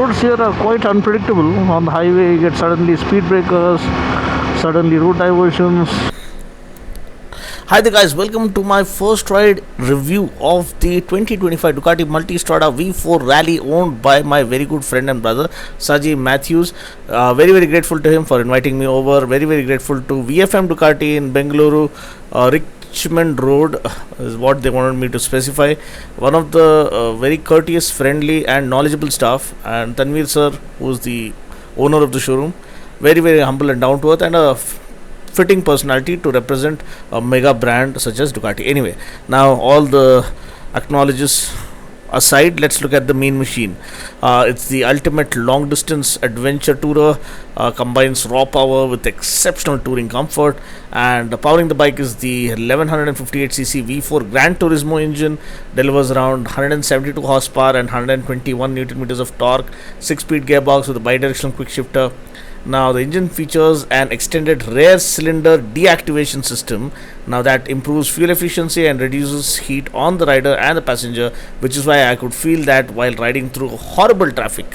roads here are quite unpredictable. On the highway, you get suddenly speed breakers, suddenly road diversions. Hi there guys, welcome to my first ride review of the 2025 Ducati Multistrada V4 Rally owned by my very good friend and brother Saji Matthews. Very grateful to him for inviting me over. Very grateful to VFM Ducati in Bengaluru, Richmond Road is what they wanted me to specify. One of the very courteous, friendly and knowledgeable staff, and Tanveer sir, who is the owner of the showroom. Very humble and down to earth, and a fitting personality to represent a mega brand such as Ducati. Anyway, now all the acknowledges aside, let's look at the main machine. It's the ultimate long distance adventure tourer, combines raw power with exceptional touring comfort, and powering the bike is the 1158cc V4 Gran Turismo engine, delivers around 172 horsepower and 121 newton meters of torque, 6-speed gearbox with a bidirectional quick shifter. Now the engine features an extended rear cylinder deactivation system now that improves fuel efficiency and reduces heat on the rider and the passenger, which is why I could feel that while riding through horrible traffic.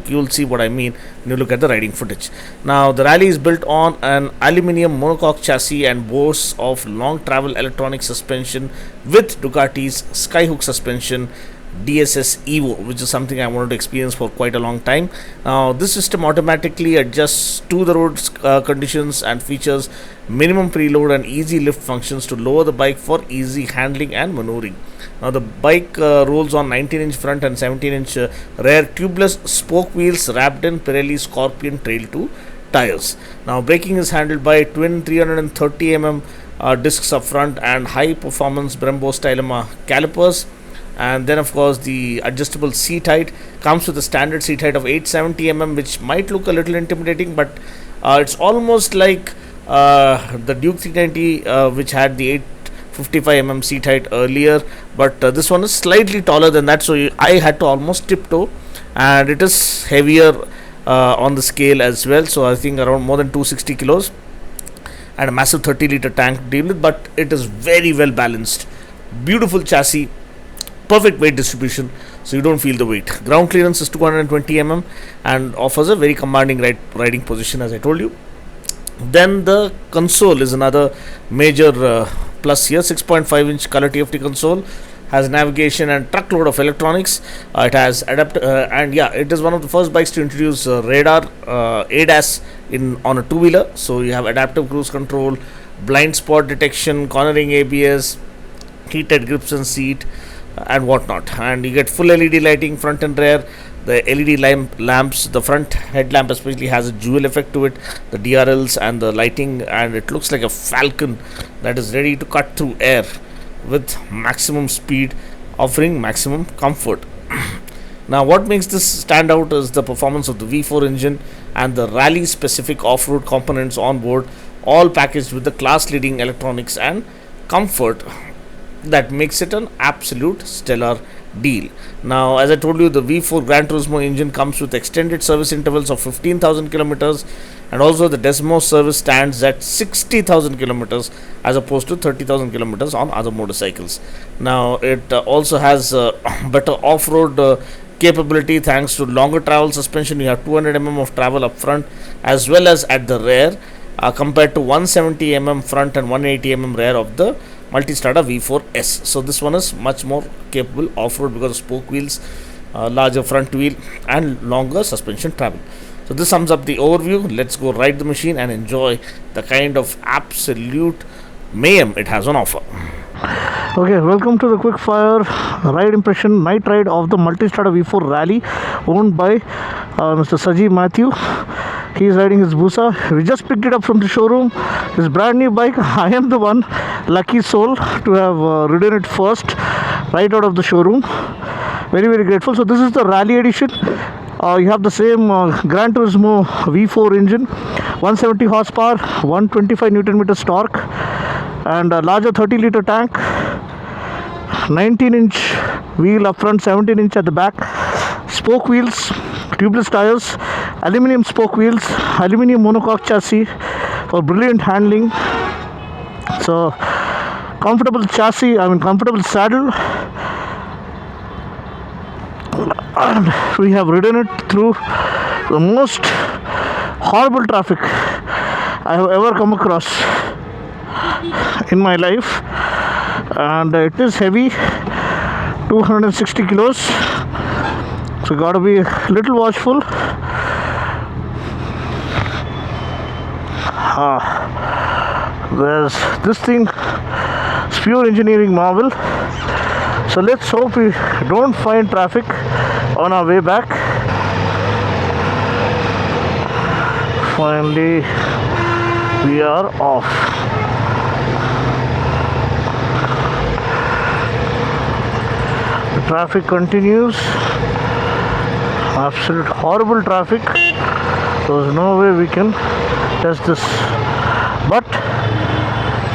You'll see what I mean when you look at the riding footage. Now the Rally is built on an aluminium monocoque chassis and boasts of long travel electronic suspension with Ducati's skyhook suspension DSS Evo, which is something I wanted to experience for quite a long time. Now this system automatically adjusts to the road conditions and features minimum preload and easy lift functions to lower the bike for easy handling and maneuvering. Now the bike rolls on 19-inch front and 17-inch rear tubeless spoke wheels wrapped in Pirelli Scorpion Trail 2 tires. Now braking is handled by twin 330mm discs up front and high performance Brembo Stylema calipers. And then of course the adjustable seat height comes with a standard seat height of 870mm, which might look a little intimidating, but it's almost like the Duke 390 which had the 855mm seat height earlier, but this one is slightly taller than that, so I had to almost tiptoe, and it is heavier on the scale as well, so I think around more than 260 kilos and a massive 30-liter tank to deal with, but it is very well balanced. Beautiful chassis, perfect weight distribution, so you don't feel the weight. Ground clearance is 220mm and offers a very commanding riding position, as I told you. Then the console is another major plus here. 6.5-inch color TFT console, has navigation and truckload of electronics. It has and yeah, it is one of the first bikes to introduce radar ADAS on a two-wheeler. So you have adaptive cruise control, blind spot detection, cornering ABS, heated grips and seat, and whatnot, and you get full LED lighting front and rear. The LED lamps, the front headlamp especially has a jewel effect to it, the DRLs and the lighting, and it looks like a falcon that is ready to cut through air with maximum speed, offering maximum comfort. Now what makes this stand out is the performance of the V4 engine and the rally specific off-road components on board, all packaged with the class leading electronics and comfort that makes it an absolute stellar deal. Now, as I told you, the V4 Gran Turismo engine comes with extended service intervals of 15,000 kilometers, and also the Desmo service stands at 60,000 kilometers as opposed to 30,000 kilometers on other motorcycles. Now, it also has better off-road capability thanks to longer travel suspension. You have 200mm of travel up front as well as at the rear, compared to 170mm front and 180mm rear of the Multistrada V4S. So this one is much more capable off-road because of spoke wheels, larger front wheel and longer suspension travel. So this sums up the overview. Let's go ride the machine and enjoy the kind of absolute mayhem it has on offer. Okay, welcome to the quick fire ride impression night ride of the Multistrada V4 Rally owned by Mr. Saji Matthew. He is riding his Busa. We just picked it up from the showroom. His brand new bike. I am the one lucky soul to have ridden it first right out of the showroom. Very grateful. So this is the Rally edition. You have the same Gran Turismo V4 engine, 170 horsepower, 125 Newton meters torque, and a larger 30-liter tank, 19-inch wheel up front, 17-inch at the back, spoke wheels, tubeless tires, aluminium spoke wheels, aluminium monocoque chassis for brilliant handling. So comfortable chassis, comfortable saddle, and we have ridden it through the most horrible traffic I have ever come across in my life, and it is heavy, 260 kilos, so gotta be a little watchful. There's this thing, it's pure engineering marvel. So let's hope we don't find traffic on our way back. Finally, we are off. The traffic continues. Absolute horrible traffic. There's no way we can test this. But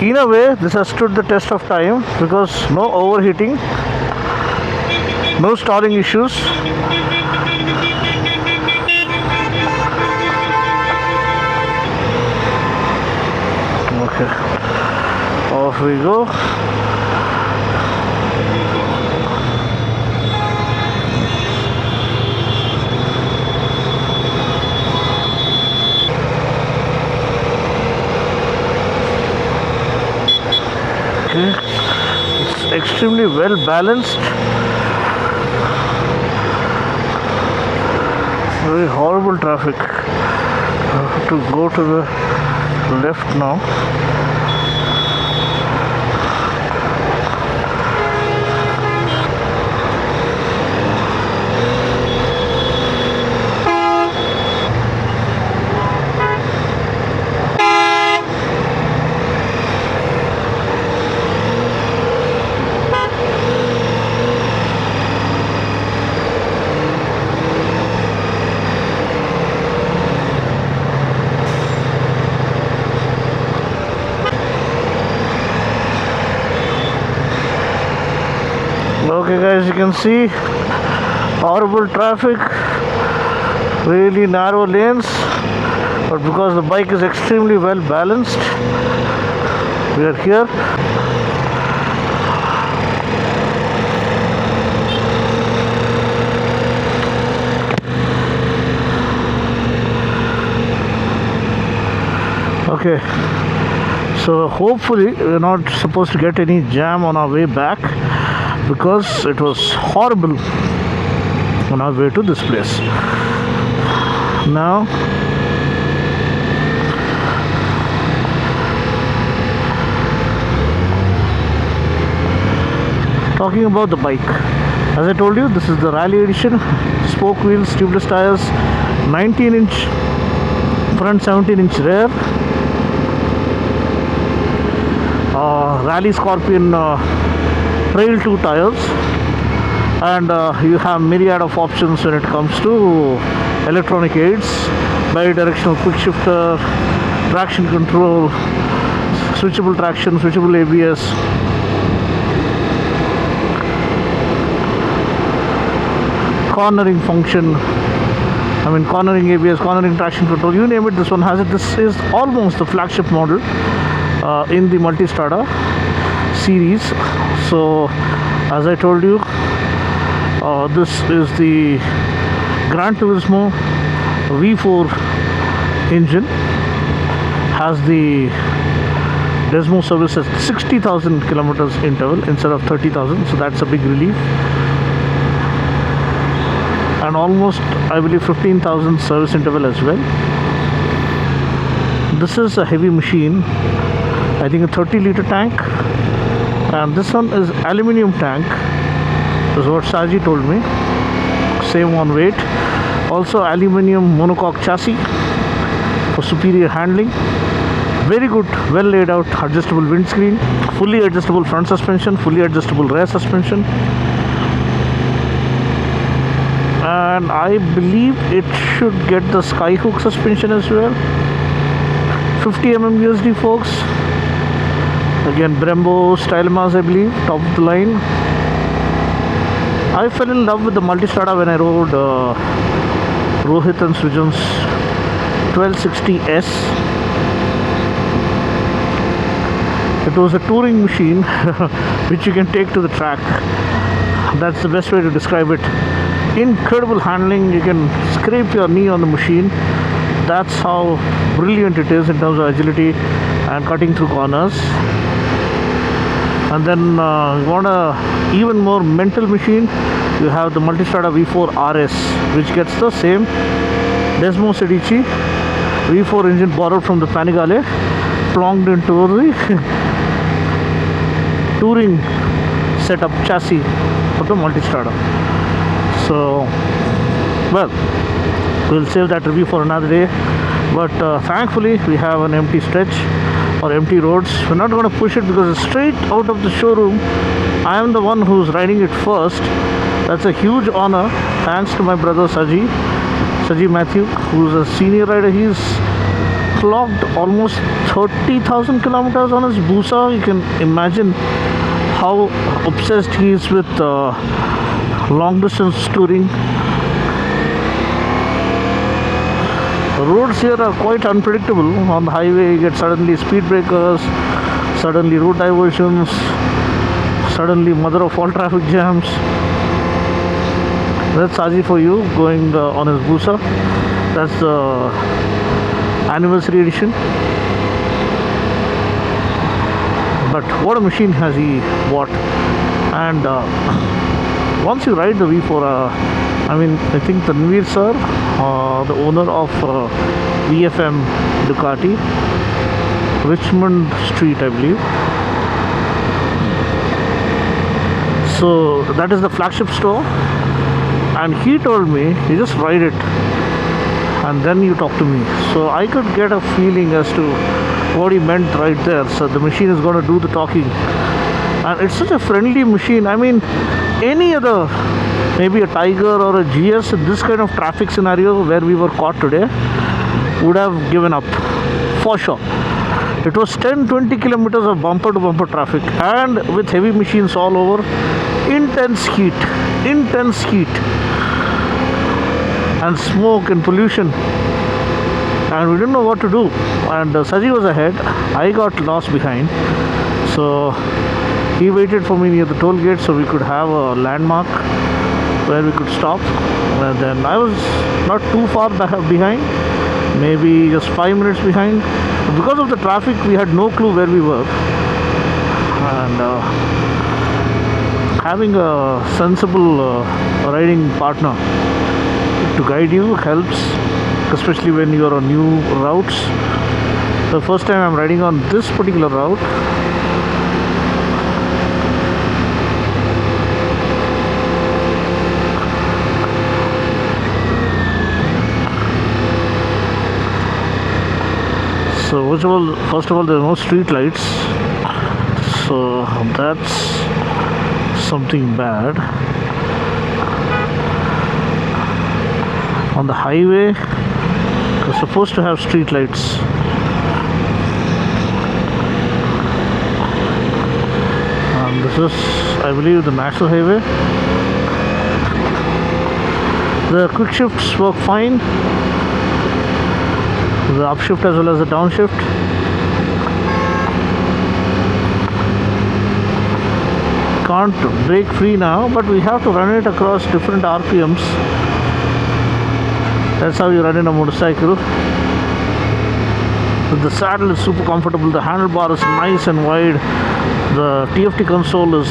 in a way, this has stood the test of time because no overheating, no stalling issues. Okay, off we go. Okay, it's extremely well balanced. Very horrible traffic. I have to go to the left now. Okay guys, you can see horrible traffic, really narrow lanes, but because the bike is extremely well balanced, we are here. Okay, so hopefully we're not supposed to get any jam on our way back, because it was horrible on our way to this place. Now talking about the bike, as I told you, this is the rally edition. Spoke wheels, tubeless tires, 19-inch front, 17-inch rear, Rally Scorpion Trail 2 tires, and you have myriad of options when it comes to electronic aids, bi-directional quick shifter, traction control, switchable traction, switchable ABS, cornering function, cornering ABS, cornering traction control, you name it, this one has it. This is almost the flagship model in the Multistrada series. So as I told you, this is the Gran Turismo V4 engine, has the Desmo service at 60,000 kilometers interval instead of 30,000, so that's a big relief, and almost, I believe, 15,000 service interval as well. This is a heavy machine, I think a 30-liter tank, and this one is aluminium tank, is what Saji told me, same on weight. Also aluminium monocoque chassis for superior handling. Very good, well laid out adjustable windscreen, fully adjustable front suspension, fully adjustable rear suspension, and I believe it should get the skyhook suspension as well. 50mm USD forks, again Brembo Stylemas, I believe, top of the line. I fell in love with the Multistrada when I rode Rohit and Srijan's 1260S. It was a touring machine which you can take to the track. That's the best way to describe it. incredible handling. You can scrape your knee on the machine. That's how brilliant it is in terms of agility and cutting through corners. And then you want a even more mental machine, you have the Multistrada V4 RS, which gets the same Desmo Sedici V4 engine borrowed from the Panigale, plonked into the touring setup chassis of the Multistrada. So, well, we'll save that review for another day. But thankfully, we have an empty stretch or empty roads. We're not going to push it because it's straight out of the showroom. I am the one who's riding it first. That's a huge honor, thanks to my brother Saji Matthew, who's a senior rider. He's clocked almost 30,000 kilometers on his Busa. You can imagine how obsessed he is with long distance touring. The roads here are quite unpredictable. On the highway, you get suddenly speed breakers, suddenly road diversions, suddenly mother of all traffic jams. That's Saji for you, going on his Busa. That's the anniversary edition. But what a machine has he bought. And once you ride the V4, I think the Nveer sir, the owner of VFM Ducati, Richmond Street, I believe. So that is the flagship store. And he told me, you just ride it and then you talk to me. So I could get a feeling as to what he meant right there. So the machine is going to do the talking. And it's such a friendly machine. I mean, any other, maybe a Tiger or a GS, this kind of traffic scenario where we were caught today, would have given up for sure. It was 10-20 kilometers of bumper to bumper traffic, and with heavy machines all over, intense heat and smoke and pollution, and we didn't know what to do. And Saji was ahead, I got lost behind. So he waited for me near the toll gate so we could have a landmark where we could stop. And then I was not too far behind, maybe just 5 minutes behind. Because of the traffic, we had no clue where we were. And having a sensible riding partner to guide you helps, especially when you are on new routes. The first time I'm riding on this particular route, so first of all, there are no street lights, so that's something bad. On the highway, we're supposed to have street lights. And this is, I believe, the national highway. The quick shifts work fine, the upshift as well as the downshift. Can't brake free now, but we have to run it across different RPMs. That's how you run in a motorcycle. The saddle is super comfortable, the handlebar is nice and wide, the TFT console is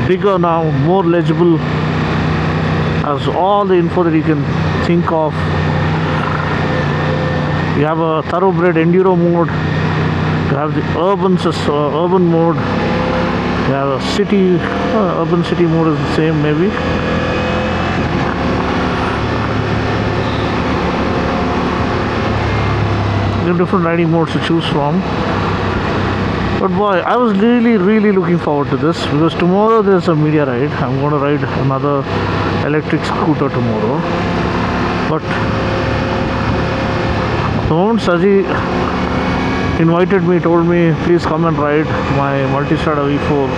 bigger now, more legible, has all the info that you can think of. You have a thoroughbred enduro mode, you have the urban mode, you have a city, urban city mode is the same maybe. You have different riding modes to choose from. But boy, I was really looking forward to this, because tomorrow there's a media ride. I'm going to ride another electric scooter tomorrow. But the moment Saji invited me, told me, please come and ride my Multistrada V4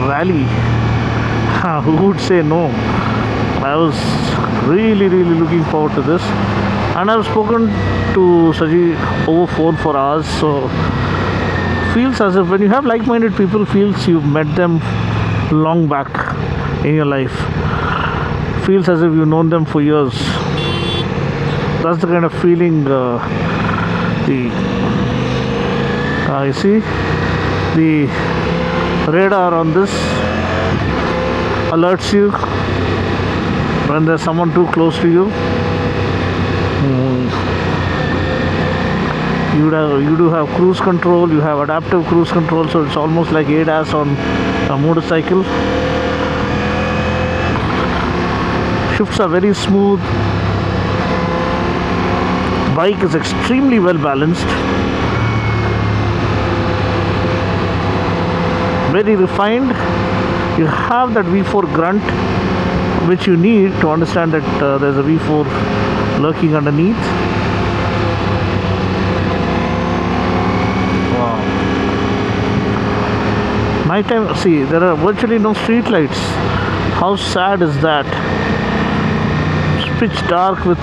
Rally, who would say no? I was really looking forward to this. And I've spoken to Saji over phone for hours, so feels as if when you have like-minded people, feels you've met them long back in your life. feels as if you've known them for years. That's the kind of feeling you see the radar on this alerts you when there's someone too close to you. You do have cruise control, you have adaptive cruise control, so it's almost like ADAS on a motorcycle. Shifts are very smooth. Bike is extremely well balanced, very refined. You have that V4 grunt which you need to understand that there's a V4 lurking underneath. Wow. Nighttime, see, there are virtually no street lights. How sad is that? It's pitch dark with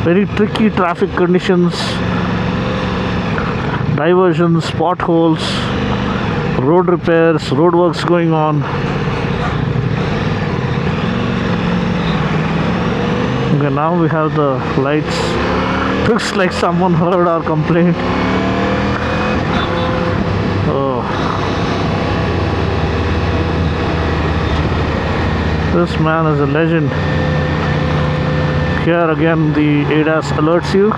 very tricky traffic conditions, diversions, potholes, road repairs, road works going on. Okay, now we have the lights. Looks like someone heard our complaint. Oh. This man is a legend. Here again the ADAS alerts you.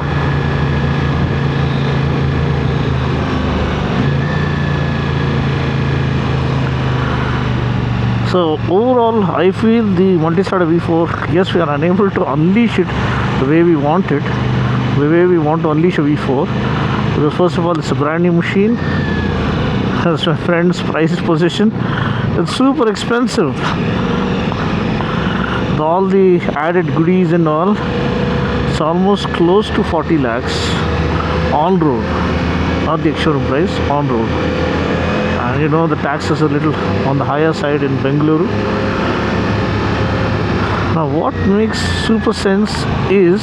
So overall, I feel the Multistrada V4, yes, we are unable to unleash it the way we want it, the way we want to unleash a V4. Because first of all, it's a brand new machine. As my friend's price position, it's super expensive. All the added goodies and all, it's almost close to 40 lakhs on road, not the ex-showroom price, on road. And you know the tax is a little on the higher side in Bengaluru. Now what makes super sense is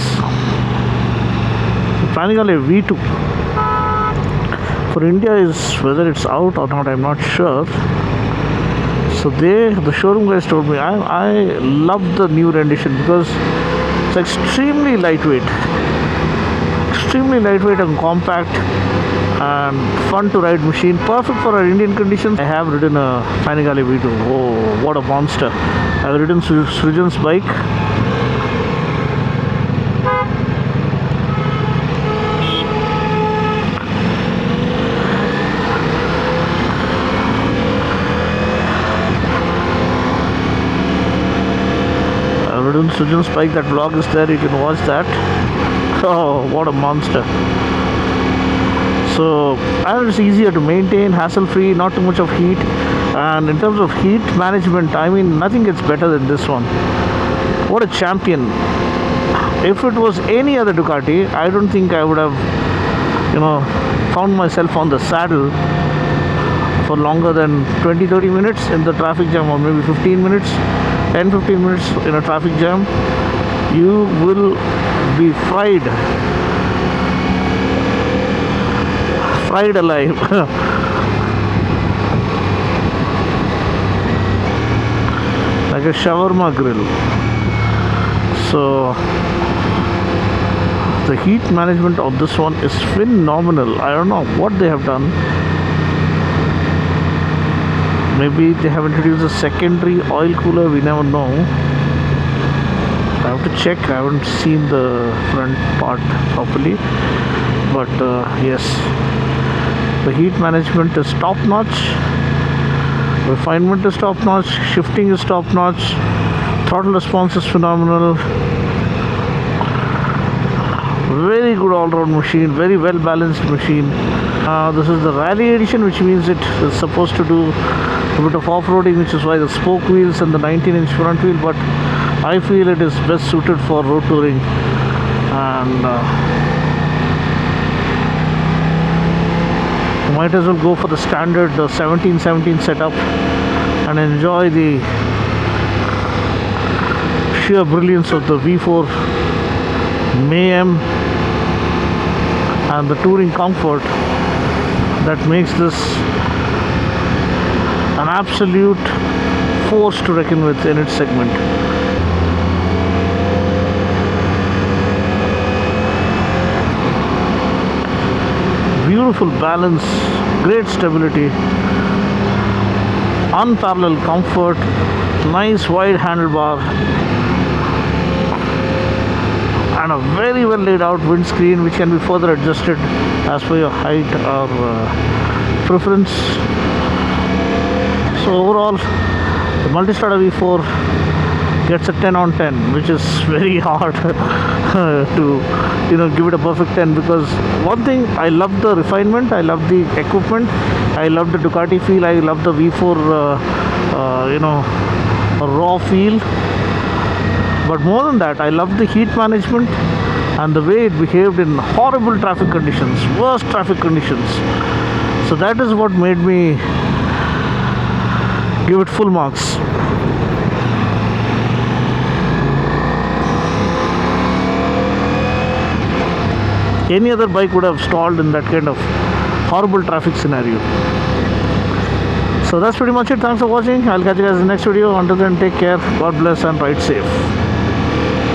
planning on a V2 for India is, whether it's out or not, I'm not sure. So the showroom guys told me, I love the new rendition because it's extremely lightweight and compact and fun to ride machine, perfect for our Indian conditions. I have ridden a Panigale V2. Oh, what a monster. I've ridden Srijan's bike. Srijan's bike, that vlog is there, you can watch that. Oh, what a monster. So, and it's easier to maintain, hassle free, not too much of heat. And in terms of heat management, I mean, nothing gets better than this one. What a champion. If it was any other Ducati, I don't think I would have, found myself on the saddle for longer than 20-30 minutes in the traffic jam, or maybe 15 minutes. 10-15 minutes in a traffic jam, you will be fried alive. Like a shawarma grill. So the heat management of this one is phenomenal. I don't know what they have done. Maybe they have introduced a secondary oil cooler, we never know. I have to check, I haven't seen the front part properly. But yes, the heat management is top notch, refinement is top notch, shifting is top notch, throttle response is phenomenal. Very good all-round machine, very well balanced machine. This is the rally edition, which means it is supposed to do a bit of off-roading, which is why the spoke wheels and the 19-inch front wheel, but I feel it is best suited for road touring. And you might as well go for the standard 17-17 setup and enjoy the sheer brilliance of the V4 mayhem and the touring comfort that makes this an absolute force to reckon with in its segment. Beautiful balance, great stability, unparalleled comfort, nice wide handlebar, and a very well laid out windscreen which can be further adjusted as per your height or preference. So overall, the Multistrada V4 gets a 10 on 10, which is very hard to give it a perfect 10, because one thing, I love the refinement, I love the equipment, I love the Ducati feel, I love the V4 raw feel. But more than that, I love the heat management and the way it behaved in horrible traffic conditions, worst traffic conditions. So that is what made me give it full marks. Any other bike would have stalled in that kind of horrible traffic scenario. So that's pretty much it. Thanks for watching. I'll catch you guys in the next video. Until then, take care, God bless, and ride safe.